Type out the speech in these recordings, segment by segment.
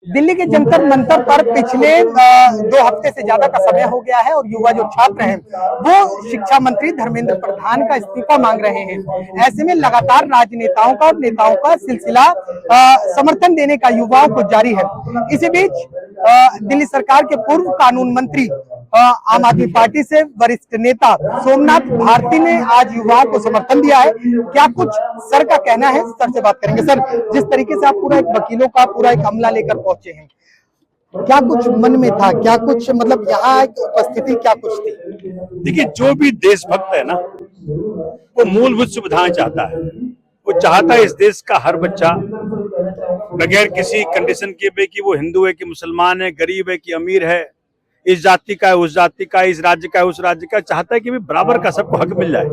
दिल्ली के जंतर मंतर पर पिछले 2 हफ्ते से ज्यादा का समय हो गया है और युवा जो छात्र हैं वो शिक्षा मंत्री धर्मेंद्र प्रधान का इस्तीफा मांग रहे हैं। ऐसे में लगातार राजनेताओं का और नेताओं का सिलसिला समर्थन देने का युवाओं को जारी है। इसी बीच दिल्ली सरकार के पूर्व कानून मंत्री आम आदमी पार्टी से वरिष्ठ नेता सोमनाथ भारती ने आज युवाओं को समर्थन दिया है। क्या कुछ सर का कहना है, सर से बात करेंगे। सर, जिस तरीके से आप पूरा एक वकीलों का पूरा एक अमला लेकर पहुंचे हैं, क्या कुछ मन में था, क्या कुछ मतलब यहाँ उपस्थिति क्या कुछ थी? देखिए, जो भी देशभक्त है ना, वो मूलभूत सुविधाएं चाहता है। वो चाहता है इस देश का हर बच्चा बगैर किसी कंडीशन के कि वो हिंदू है कि मुसलमान है, गरीब है कि अमीर है, इस जाति का है उस जाति का, इस राज्य का है उस राज्य का, चाहता है कि भी बराबर का सबको हक मिल जाए।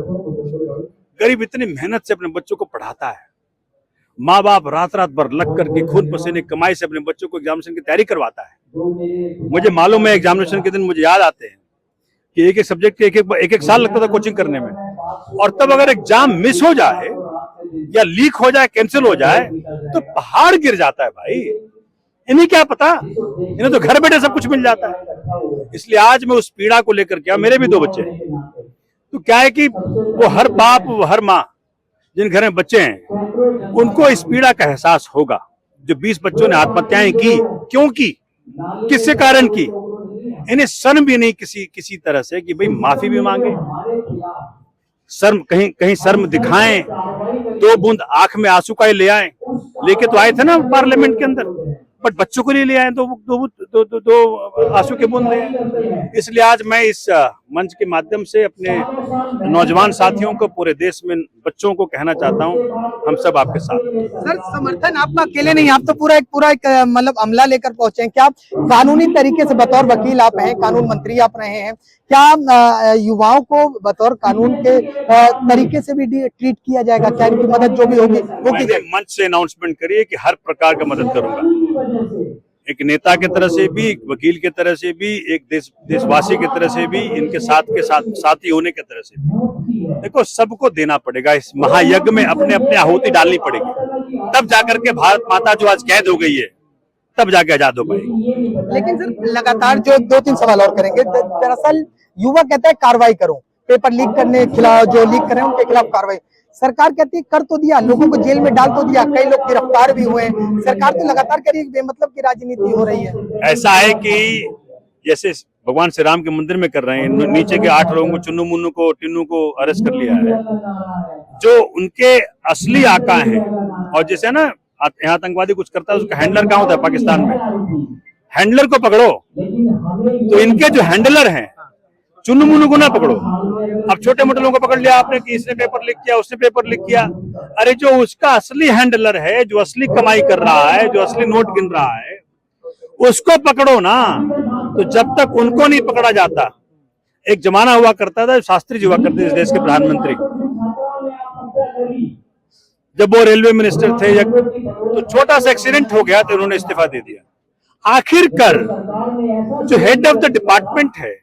गरीब इतनी मेहनत से अपने बच्चों को पढ़ाता है, माँ बाप रात रात भर लग करके खून पसीने कमाई से अपने बच्चों को एग्जामिनेशन की तैयारी करवाता है। मुझे मालूम है, एग्जामिनेशन के दिन मुझे याद आते हैं कि एक एक सब्जेक्ट के एक एक साल लगता था कोचिंग करने में, और तब अगर एग्जाम मिस हो जाए या लीक हो जाए, कैंसिल हो जाए, तो पहाड़ गिर जाता है भाई। इन्हें क्या पता, इन्हें तो घर बैठे सब कुछ मिल जाता है। इसलिए आज मैं उस पीड़ा को लेकर के, मेरे भी 2 बच्चे हैं, तो क्या है कि वो हर बाप हर माँ जिन घर में बच्चे हैं उनको इस पीड़ा का एहसास होगा। जो 20 बच्चों ने आत्महत्याएं की, क्यों की, किसके कारण की, इन्हें शर्म भी नहीं किसी तरह से कि भाई माफी भी मांगे, शर्म कहीं शर्म दिखाएं, 2 बूंद आंख में आंसू का ले आए। लेके तो आए थे ना पार्लियामेंट के अंदर, बट बच्चों को लिए ले आए, दो आंसू के बूंद ले आए। इसलिए आज मैं इस मंच के माध्यम से अपने नौजवान साथियों को, पूरे देश में बच्चों को कहना चाहता हूं, हम सब आपके साथ। सर, समर्थन आपका अकेले नहीं, आप तो पूरा एक मतलब अमला लेकर पहुंचे हैं। क्या कानूनी तरीके से बतौर वकील आप हैं, कानून मंत्री आप रहे हैं, क्या युवाओं को बतौर कानून के तरीके से भी ट्रीट किया जाएगा? क्या इनकी मदद जो भी होगी वो की जाएगी? मंच से अनाउंसमेंट करिए कि हर प्रकार का मदद करूंगा, एक नेता की तरह से भी, एक वकील की तरह से भी, एक देशवासी की तरह से भी, इनके साथी होने की तरह से भी। देखो, सबको देना पड़ेगा इस महायज्ञ में, अपने अपने आहुति डालनी पड़ेगी, तब जाकर के भारत माता जो आज कैद हो गई है, तब जाके आजाद हो पाएगी। लेकिन सर, लगातार जो 2-3 सवाल और करेंगे। दरअसल युवा कहता है कार्रवाई करो, पेपर लीक करने के खिलाफ, जो लीक कर रहे हैं उनके खिलाफ कार्रवाई। सरकार कहती है कर तो दिया, लोगों को जेल में डाल तो दिया, कई लोग गिरफ्तार भी हुए। सरकार तो लगातार कह रही है बेमतलब की राजनीति हो रही है। ऐसा है कि जैसे भगवान श्री राम के मंदिर में कर रहे हैं, नीचे के 8 लोगों को, चुन्नू मुन्नू को, टिन्नू को अरेस्ट कर लिया है, जो उनके असली आका हैं। और जैसे ना यहाँ आतंकवादी कुछ करता है, उसका हैंडलर कहाँ होता है पाकिस्तान में, हैंडलर को पकड़ो, तो इनके जो हैंडलर हैं चुन्नू मुन्नू को ना पकड़ो। अब छोटे मोटे लोगों को पकड़ लिया आपने कि इसने पेपर लीक किया, उसने पेपर लीक किया। अरे जो उसका असली हैंडलर है, जो असली कमाई कर रहा है, जो असली नोट गिन रहा है, उसको पकड़ो ना। तो जब तक उनको नहीं पकड़ा जाता, एक जमाना हुआ करता था, शास्त्री जी हुआ करते इस देश के प्रधानमंत्री, जब वो रेलवे मिनिस्टर थे, तो छोटा सा एक्सीडेंट हो गया तो उन्होंने इस्तीफा दे दिया। आखिरकार जो हेड ऑफ द डिपार्टमेंट है,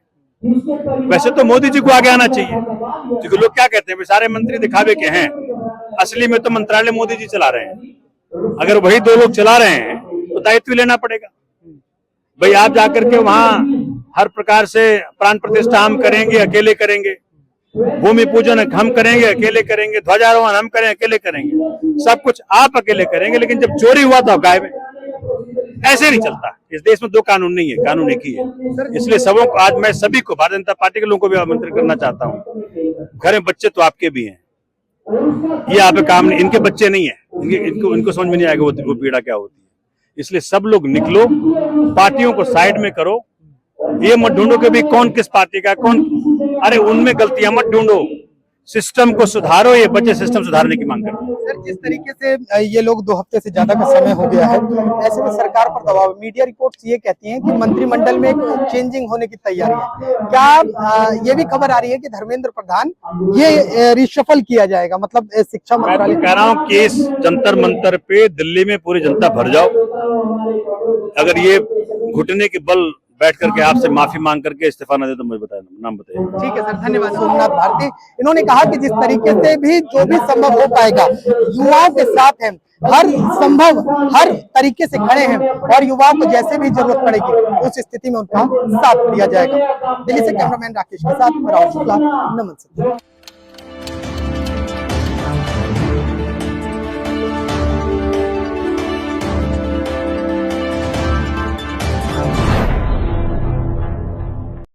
वैसे तो मोदी जी को आगे आना चाहिए, क्योंकि लोग क्या कहते हैं, सारे मंत्री दिखावे के हैं, असली में तो मंत्रालय मोदी जी चला रहे हैं। अगर वही 2 लोग चला रहे हैं तो दायित्व लेना पड़ेगा। भाई आप जाकर के वहां हर प्रकार से प्राण प्रतिष्ठा हम करेंगे, अकेले करेंगे, भूमि पूजन हम करेंगे, अकेले करेंगे, ध्वजारोहण हम करें, अकेले करेंगे, सब कुछ आप अकेले करेंगे, लेकिन जब चोरी हुआ तो आप गायब है। ऐसे नहीं चलता। इस देश में 2 कानून नहीं है, कानून एक ही है। इसलिए सबों को, आज मैं सभी को, भारतीय जनता पार्टी के लोगों को भी आमंत्रित करना चाहता हूँ, घर में बच्चे तो आपके भी हैं, ये आप काम नहीं, इनके बच्चे नहीं है, इनको समझ में नहीं आएगा वो पीड़ा क्या होती है। इसलिए सब लोग निकलो, पार्टियों को साइड में करो, ये मत ढूंढो कि भी कौन किस पार्टी का, कौन, अरे उनमें गलतियां मत ढूंढो, सिस्टम को सुधारो। ये बच्चे सिस्टम सुधारने की मांग करते हैं। सर, जिस तरीके से ये लोग 2 हफ्ते से ज्यादा का समय हो गया है, ऐसे में सरकार पर दबाव, मीडिया रिपोर्ट्स ये कहती हैं कि मंत्रिमंडल में एक चेंजिंग होने की तैयारी है। क्या ये भी खबर आ रही है कि धर्मेंद्र प्रधान ये रिशफल किया जाएगा, मतलब शिक्षा मंत्रालय? मैं कह रहा हूँ कि इस जंतर मंतर पे दिल्ली में पूरी जनता भर जाओ। अगर ये घुटने के बल बैठ करके आपसे माफी मांग करके इस्तीफा न दे तो मुझे बताए, नाम बताइए। ठीक है सर, धन्यवाद। सोमनाथ भारती इन्होंने कहा कि जिस तरीके से भी जो भी संभव हो पाएगा युवाओं के साथ हैं, हर संभव हर तरीके से खड़े हैं और युवाओं को जैसे भी जरूरत पड़ेगी उस स्थिति में उनका साथ दिया जाएगा। दिल्ली से कैमरामैन राकेश के साथ राहुल शुक्ला, नमन।